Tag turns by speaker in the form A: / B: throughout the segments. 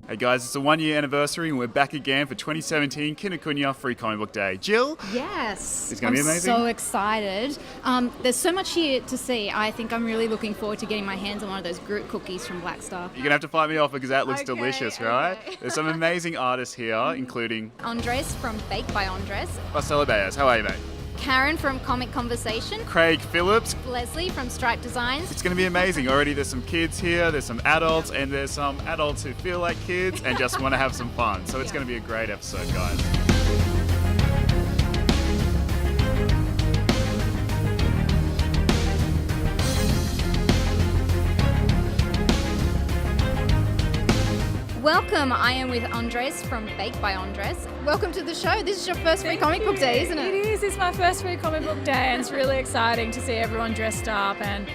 A: Hey guys, it's a 1 year anniversary and we're back again for 2017 Kinokuniya Free Comic Book Day. Jill?
B: Yes.
A: It's going to be amazing.
B: I'm so excited. There's so much here to see. I think I'm really looking forward to getting my hands on one of those Groot cookies from Blackstar.
A: You're going to have to fight me off because that looks delicious, right?
B: Okay.
A: There's some amazing artists here, including
B: Andres from Baked by Andres.
A: Marcelo Baez. How are you, mate?
B: Karen from Comic-Con-versation.
A: Craig Phillips.
B: Lesley from Stripe Designs.
A: It's going to be amazing. Already there's some kids here, there's some adults, and there's some adults who feel like kids and just want to have some fun. So it's going to be a great episode, guys.
B: Welcome, I am with Andres from Baked by Andres. Welcome to the show. This is your first free comic book day, isn't it?
C: It is. It's my first free comic book day, and it's really exciting to see everyone dressed up and,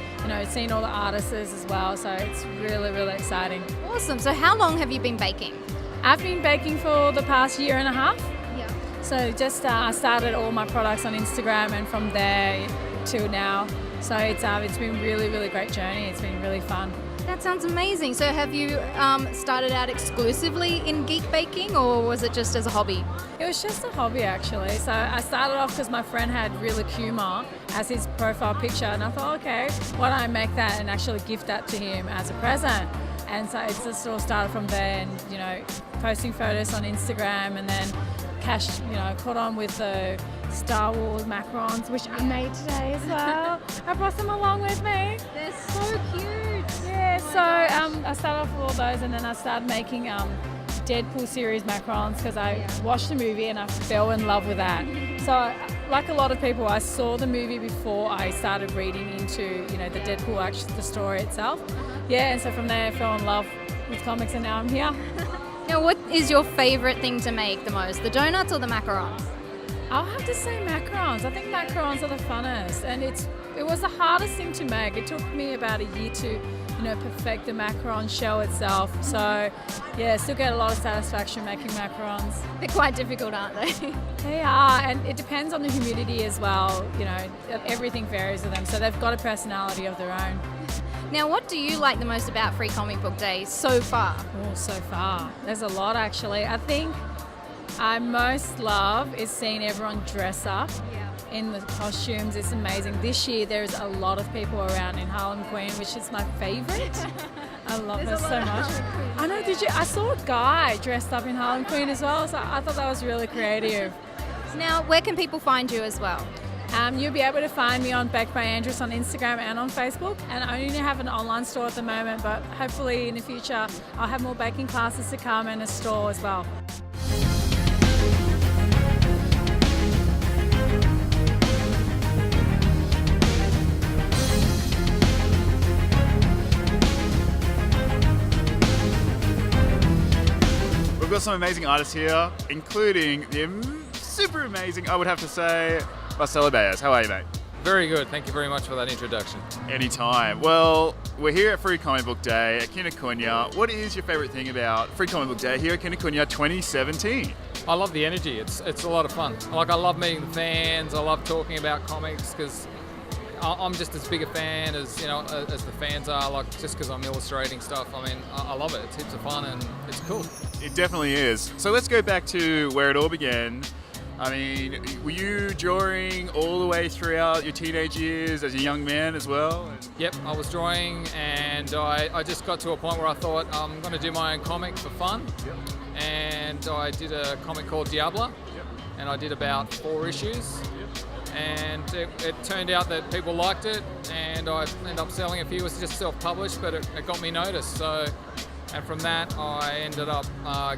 C: seeing all the artists as well. So it's really, really exciting.
B: Awesome. So how long have you been baking?
C: I've been baking for the past year and a half.
B: Yeah.
C: So just I started all my products on Instagram, and from there till now. So it's been really, really great journey. It's been really fun.
B: That sounds amazing. So have you started out exclusively in geek baking, or was it just as a hobby?
C: It was just a hobby, actually. So I started off because my friend had Real Kuma as his profile picture, and I thought, okay, why don't I make that and actually gift that to him as a present? And so it just all started from there, and posting photos on Instagram, and then caught on with the Star Wars macarons, which I made today as well. I brought them along with me.
B: They're so cute.
C: Yeah, so I started off with all those, and then I started making Deadpool series macarons because I watched the movie and I fell in love with that. So, like a lot of people, I saw the movie before I started reading into the Deadpool, actually the story itself. Yeah, and so from there I fell in love with comics, and now I'm here.
B: Now, what is your favourite thing to make the most, the donuts or the macarons?
C: I'll have to say macarons. I think macarons are the funnest, and it was the hardest thing to make. It took me about a year to perfect the macaron shell itself. So yeah, still get a lot of satisfaction making macarons.
B: They're quite difficult, aren't they?
C: They are, and it depends on the humidity as well. Everything varies with them, so they've got a personality of their own.
B: Now, what do you like the most about Free Comic Book Day so far?
C: Oh, so far. There's a lot, actually. I think I most love is seeing everyone dress up in the costumes. It's amazing. This year there's a lot of people around in Harlem Queen, which is my favourite. I love her so much. I know, I saw a guy dressed up in Harlem Queen as well, so I thought that was really creative.
B: Now, where can people find you as well?
C: You'll be able to find me on Baked by Andres on Instagram and on Facebook, and I only have an online store at the moment, but hopefully in the future I'll have more baking classes to come and a store as well.
A: We've got some amazing artists here, including the super amazing, I would have to say, Marcelo Baez. How are you, mate?
D: Very good. Thank you very much for that introduction.
A: Anytime. Well, we're here at Free Comic Book Day at Kinokuniya. What is your favourite thing about Free Comic Book Day here at Kinokuniya 2017?
D: I love the energy. It's a lot of fun. I love meeting the fans. I love talking about comics because I'm just as big a fan as the fans are. Just because I'm illustrating stuff. I mean, I love it. It's heaps of fun and it's cool.
A: It definitely is. So let's go back to where it all began. I mean, were you drawing all the way throughout your teenage years as a young man as well?
D: Yep, I was drawing, and I just got to a point where I thought I'm going to do my own comic for fun.
A: Yep.
D: And I did a comic called Diablo, and I did about 4 issues. And it turned out that people liked it, and I ended up selling a few. It was just self-published, but it got me noticed. So, and from that, I ended up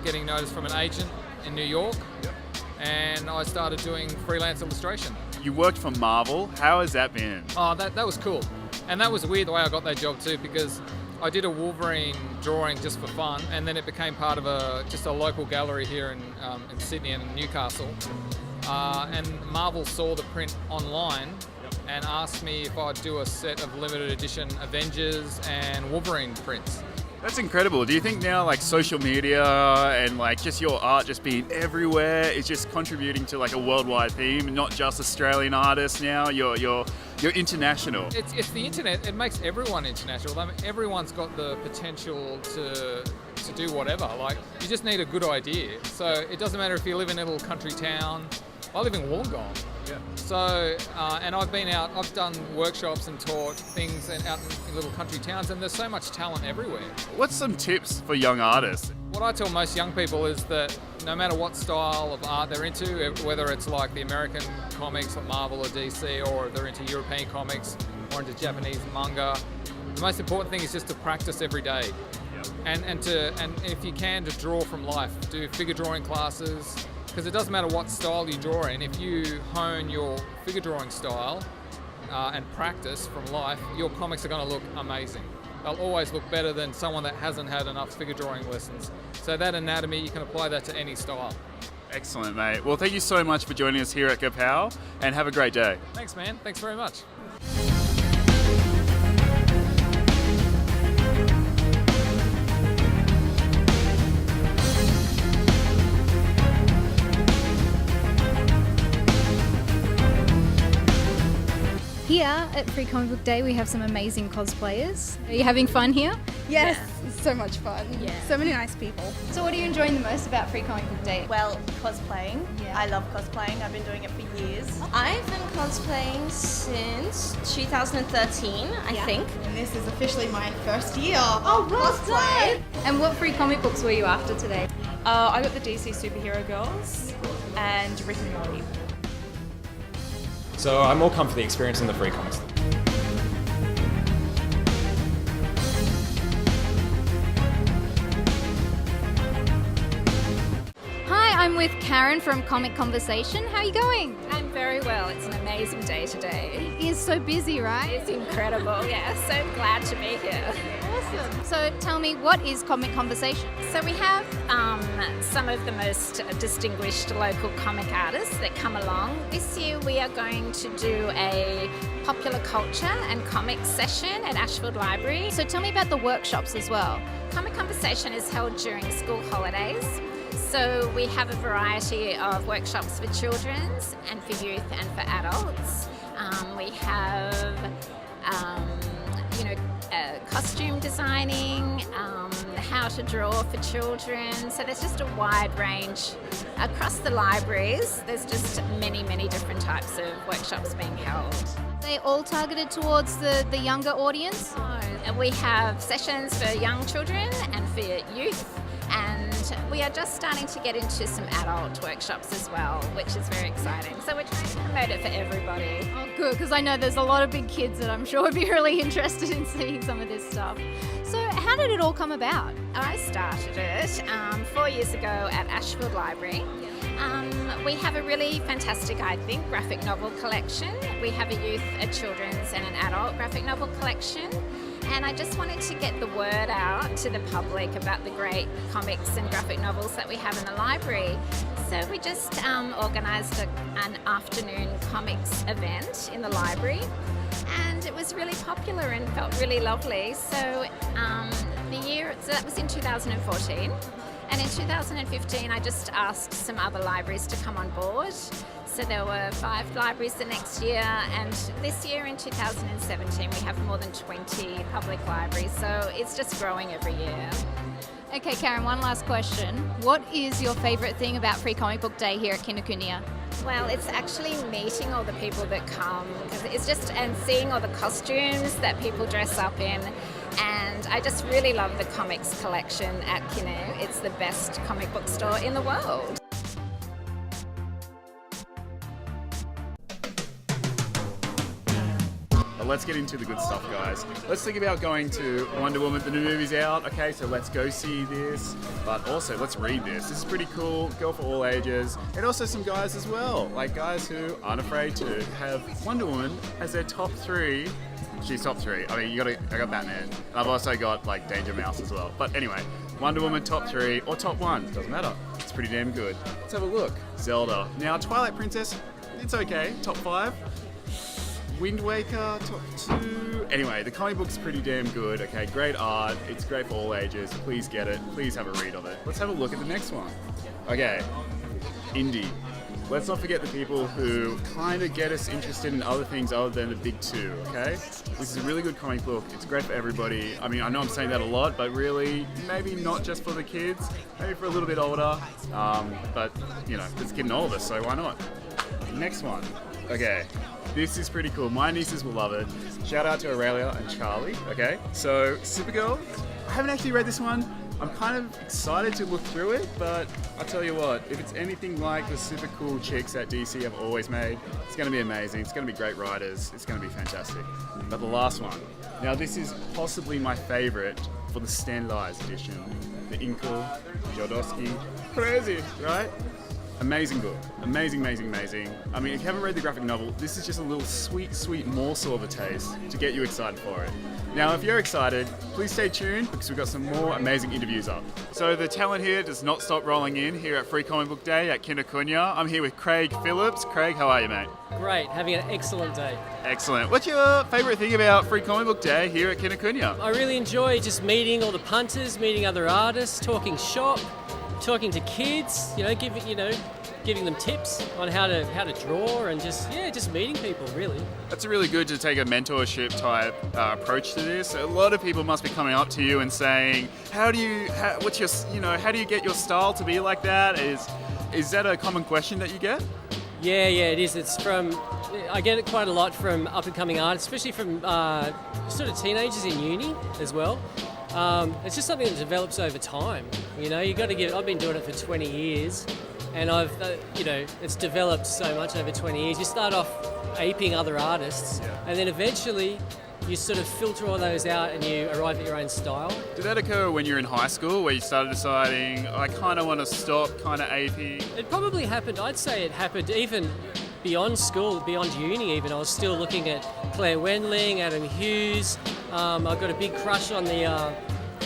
D: getting noticed from an agent in New York.
A: Yep.
D: And I started doing freelance illustration.
A: You worked for Marvel. How has that been?
D: Oh, that was cool. And that was weird the way I got that job too, because I did a Wolverine drawing just for fun, and then it became part of just a local gallery here in Sydney and in Newcastle. And Marvel saw the print online and asked me if I'd do a set of limited edition Avengers and Wolverine prints.
A: That's incredible. Do you think now social media and just your art just being everywhere is just contributing to a worldwide theme, not just Australian artists now? You're international.
D: It's the internet. It makes everyone international. I mean, everyone's got the potential to to do whatever. Like, you just need a good idea. So it doesn't matter if you live in a little country town. I live in Wollongong.
A: Yeah.
D: So, and I've been out, I've done workshops and taught things out in little country towns, and there's so much talent everywhere.
A: What's some tips for young artists?
D: What I tell most young people is that no matter what style of art they're into, whether it's like the American comics like Marvel or DC, or they're into European comics or into Japanese manga, the most important thing is just to practice every day. And if you can, to draw from life. Do figure drawing classes, because it doesn't matter what style you draw in. If you hone your figure drawing style and practice from life, your comics are going to look amazing. They'll always look better than someone that hasn't had enough figure drawing lessons. So that anatomy, you can apply that to any style.
A: Excellent, mate. Well, thank you so much for joining us here at Kapow, and have a great day.
D: Thanks, man. Thanks very much.
B: Here at Free Comic Book Day, we have some amazing cosplayers. Are you having fun here?
E: Yes, it's so much fun.
B: Yeah.
E: So many nice people.
B: So what are you enjoying the most about Free Comic Book Day?
F: Well, cosplaying.
B: Yeah.
F: I love cosplaying. I've been doing it for years.
G: I've been cosplaying since 2013, I think.
E: And this is officially my first year
B: Oh,
E: of
B: well
E: cosplay.
B: done! And what free comic books were you after today?
F: I got the DC Superhero Girls and Rick and Morty.
H: So I'm more come for the experience than the free comics.
B: Hi, I'm with Karen from Comic Con-versation. How are you going?
I: I'm very well. It's an amazing day today.
B: It is so busy, right?
I: It's incredible. Yeah, so glad to be here.
B: Awesome. So tell me, what is Comic Con-versation?
I: So we have some of the most distinguished local comic artists that come along. This year we are going to do a popular culture and comics session at Ashfield Library.
B: So tell me about the workshops as well.
I: Comic Conversation is held during school holidays. So we have a variety of workshops for children and for youth and for adults. We have, costume designing, how to draw for children. So there's just a wide range across the libraries. There's just many, many different types of workshops being held.
B: They all targeted towards the younger audience?
I: And we have sessions for young children and for youth, and we are just starting to get into some adult workshops as well, which is very exciting. So we're trying to promote it for everybody.
B: Oh, good, because I know there's a lot of big kids that I'm sure would be really interested in seeing some of this stuff. So how did it all come about?
I: I started it 4 years ago at Ashfield Library. We have a really fantastic, I think, graphic novel collection. We have a youth, a children's and an adult graphic novel collection. And I just wanted to get the word out to the public about the great comics and graphic novels that we have in the library. So we just organised an afternoon comics event in the library, and it was really popular and felt really lovely. So that was in 2014. And in 2015, I just asked some other libraries to come on board. So there were 5 libraries the next year, and this year in 2017, we have more than 20 public libraries. So it's just growing every year.
B: Okay, Karen, one last question. What is your favourite thing about Free Comic Book Day here at Kinokuniya?
I: Well, it's actually meeting all the people that come, and seeing all the costumes that people dress up in. And I just really love the comics collection at Kinu. It's the best comic book store in the world.
A: But let's get into the good stuff, guys. Let's think about going to Wonder Woman. The new movie's out. Okay, so let's go see this. But also, let's read this. This is pretty cool. Go for all ages. And also some guys as well. Like guys who aren't afraid to have Wonder Woman as their top 3. She's top 3. I mean, I got Batman. And I've also got like Danger Mouse as well. But anyway, Wonder Woman top 3 or top 1. Doesn't matter. It's pretty damn good. Let's have a look. Zelda. Now, Twilight Princess, it's okay. Top 5. Wind Waker, top 2. Anyway, the comic book's pretty damn good. Okay, great art. It's great for all ages. Please get it. Please have a read of it. Let's have a look at the next one. Okay, indie. let's not forget the people who kind of get us interested in other things other than the big two, okay? This is a really good comic book. It's great for everybody. I mean, I know I'm saying that a lot, but really, maybe not just for the kids, maybe for a little bit older. But, you know, it's getting all of us, so why not? Next one. Okay, this is pretty cool. My nieces will love it. Shout out to Aurelia and Charlie, okay? So, Supergirl, I haven't actually read this one. I'm kind of excited to look through it, but I'll tell you what, if it's anything like the super cool chicks that DC have always made, it's going to be amazing. It's going to be great writers. It's going to be fantastic. But the last one. Now, this is possibly my favorite for the standardized edition. The Inkle, Jodorowsky. Crazy, right? Amazing book. Amazing, amazing, amazing. I mean, if you haven't read the graphic novel, this is just a little sweet, sweet morsel of a taste to get you excited for it. Now, if you're excited, please stay tuned because we've got some more amazing interviews up. So the talent here does not stop rolling in here at Free Comic Book Day at Kinokuniya. I'm here with Craig Phillips. Craig, how are you, mate?
J: Great, having an excellent day.
A: Excellent. What's your favourite thing about Free Comic Book Day here at Kinokuniya?
J: I really enjoy just meeting all the punters, meeting other artists, talking shop, talking to kids, giving them tips on how to draw and just meeting people, really.
A: That's really good to take a mentorship type approach to this. A lot of people must be coming up to you and saying, how do you get your style to be like that? Is that a common question that you get?
J: Yeah, it is. I get it quite a lot from up and coming artists, especially from sort of teenagers in uni as well. It's just something that develops over time. You know, I've been doing it for 20 years. And it's developed so much over 20 years. You start off aping other artists, and then eventually you sort of filter all those out and you arrive at your own style.
A: Did that occur when you were in high school, where you started deciding, I kind of want to stop kind of aping?
J: It probably happened, I'd say it happened even beyond school, beyond uni even. I was still looking at Claire Wendling, Adam Hughes. I've got a big crush on the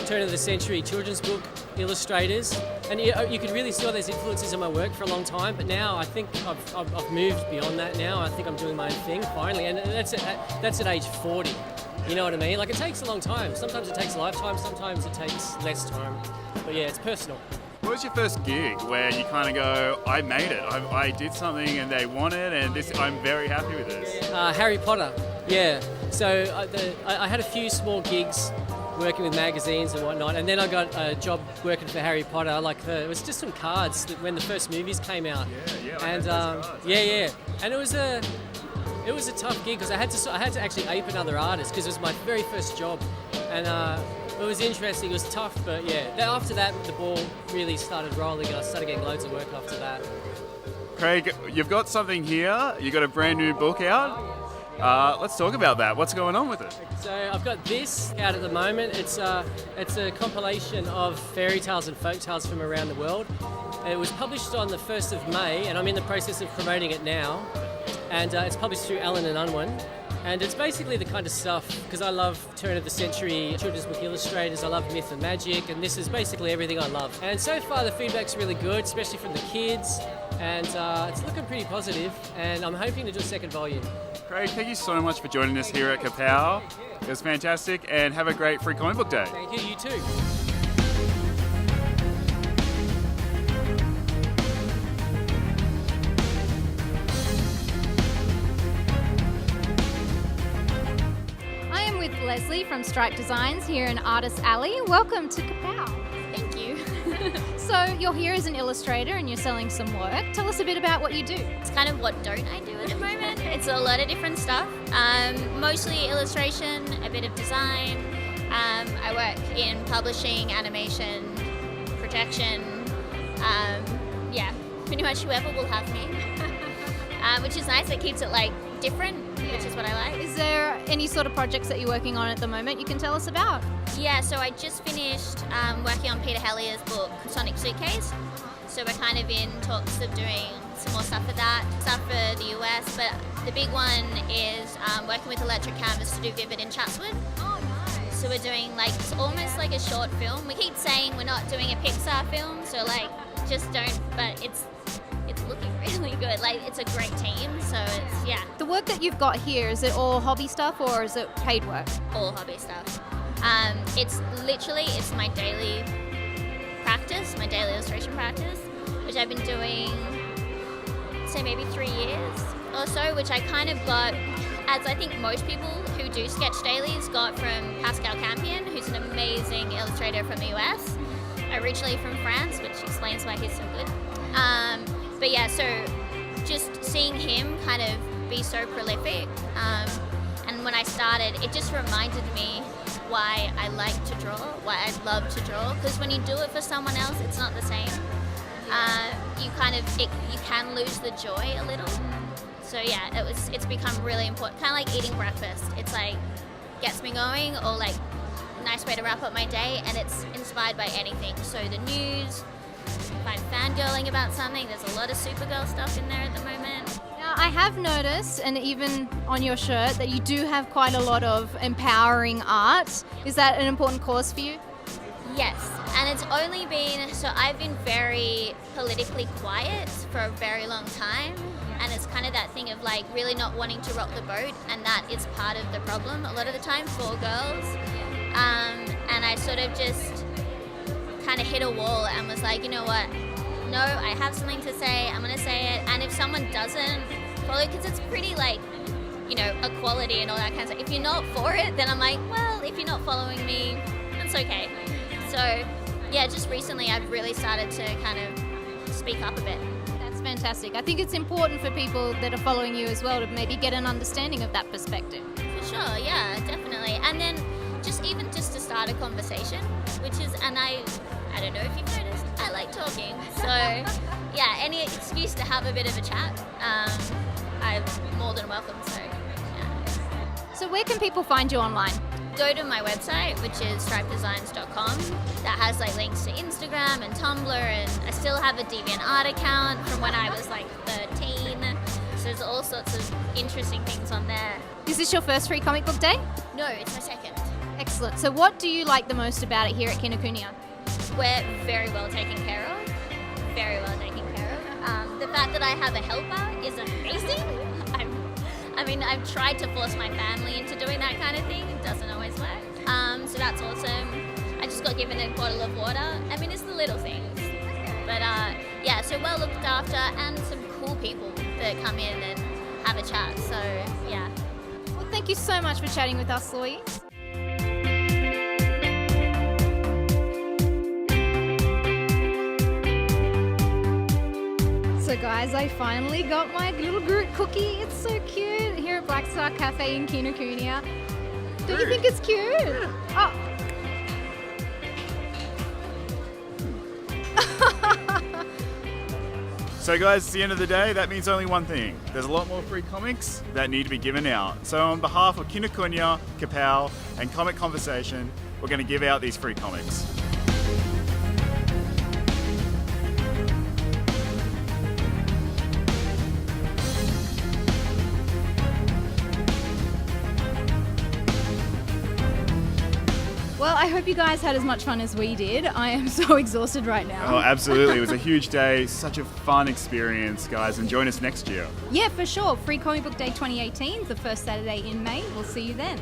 J: turn of the century children's book illustrators, and you could really see all those influences in my work for a long time, but now I think I've moved beyond that now. I think I'm doing my own thing finally, and that's at age 40. You know what I mean? Like, it takes a long time. Sometimes it takes a lifetime, sometimes it takes less time. But yeah, it's personal.
A: What was your first gig where you kind of go, I made it, I did something and they want it, and I'm very happy with this?
J: Harry Potter, yeah. So I had a few small gigs working with magazines and whatnot, and then I got a job working for Harry Potter. It was just some cards that when the first movies came out. And and it was a tough gig because I had to actually ape another artist because it was my very first job, and it was interesting. It was tough, but yeah. After that, the ball really started rolling, and I started getting loads of work after that.
A: Craig, you've got something here. You got a brand new book out. Let's talk about that. What's going on with it?
J: So I've got this out at the moment. It's a compilation of fairy tales and folk tales from around the world. It was published on the 1st of May, and I'm in the process of promoting it now. And it's published through Allen & Unwin. And it's basically the kind of stuff, because I love turn of the century children's book illustrators, I love myth and magic, and this is basically everything I love. And so far the feedback's really good, especially from the kids, and it's looking pretty positive, and I'm hoping to do a second volume.
A: Craig, thank you so much for joining us here at Kapow. It was fantastic, and have a great Free Comic Book Day.
J: Thank you, you too.
B: Lesley from Stripe Designs here in Artist Alley. Welcome to Kapow.
G: Thank you.
B: So you're here as an illustrator and you're selling some work. Tell us a bit about what you do.
G: It's kind of what don't I do at the moment. It's a lot of different stuff. Mostly illustration, a bit of design. I work in publishing, animation, projection. Pretty much whoever will have me. Which is nice. It keeps it different, which is what I like.
B: Is there any sort of projects that you're working on at the moment you can tell us about?
G: Yeah, so I just finished working on Peter Hellier's book, Sonic Suitcase. So we're kind of in talks of doing some more stuff for that, stuff for the US, but the big one is working with Electric Canvas to do Vivid in Chatswood.
B: Oh, nice.
G: So we're doing it's almost like a short film. We keep saying we're not doing a Pixar film, so just don't, but it's looking really good. It's a great team, so it's, yeah.
B: The work that you've got here, is it all hobby stuff or is it paid work?
G: All hobby stuff. It's my daily practice, my daily illustration practice, which I've been doing I'd say maybe 3 years or so, which I kind of got, as I think most people who do sketch dailies got from Pascal Campion, who's an amazing illustrator from the US, originally from France, which explains why he's so good. But yeah, so just seeing him kind of be so prolific, and when I started, it just reminded me why I like to draw, why I love to draw, because when you do it for someone else, it's not the same. You can lose the joy a little. So yeah, it's become really important, kind of like eating breakfast. It's like, gets me going, or like, nice way to wrap up my day, and it's inspired by anything. So the news, if I'm fangirling about something, there's a lot of Supergirl stuff in there at the moment.
B: Now, I have noticed, and even on your shirt, that you do have quite a lot of empowering art. Is that an important cause for you?
G: Yes, and it's only been, so I've been very politically quiet for a very long time, and it's kind of that thing of like really not wanting to rock the boat, and that is part of the problem a lot of the time for girls. And I sort of just kind of hit a wall and was like, you know what, no, I have something to say, I'm going to say it, and if someone doesn't follow, because it's pretty like, you know, equality and all that kind of stuff. If you're not for it, then I'm like, well, if you're not following me, that's okay. So yeah, just recently I've really started to kind of speak up a bit.
B: That's fantastic. I think it's important for people that are following you as well to maybe get an understanding of that perspective.
G: For sure, yeah, definitely. And then just to start a conversation, which is, and I don't know if you've noticed, I like talking. So yeah, any excuse to have a bit of a chat, I'm more than welcome. So yeah.
B: So where can people find you online?
G: Go to my website, which is stripedesigns.com. That has like links to Instagram and Tumblr, and I still have a DeviantArt account from when I was like 13. So there's all sorts of interesting things on there.
B: Is this your first free comic book day?
G: No, it's my second.
B: Excellent. So what do you like the most about it here at Kinokuniya?
G: We're very well taken care of. Very well taken care of. The fact that I have a helper is amazing. I've tried to force my family into doing that kind of thing. It doesn't always work. So that's awesome. I just got given a bottle of water. I mean, it's the little things. But yeah, so well looked after, and some cool people that come in and have a chat. So yeah.
B: Well, thank you so much for chatting with us, Louise. So guys, I finally got my little Groot cookie. It's so cute here at Blackstar Cafe in Kinokuniya. Don't you think it's cute? Yeah. Oh.
A: So guys, it's the end of the day. That means only one thing. There's a lot more free comics that need to be given out. So on behalf of Kinokuniya, Kapow, and Comic-Con-versation, we're going to give out these free comics.
B: Well, I hope you guys had as much fun as we did. I am so exhausted right now.
A: Oh, absolutely. It was a huge day. Such a fun experience, guys. And join us next year.
B: Yeah, for sure. Free Comic Book Day 2018, the first Saturday in May. We'll see you then.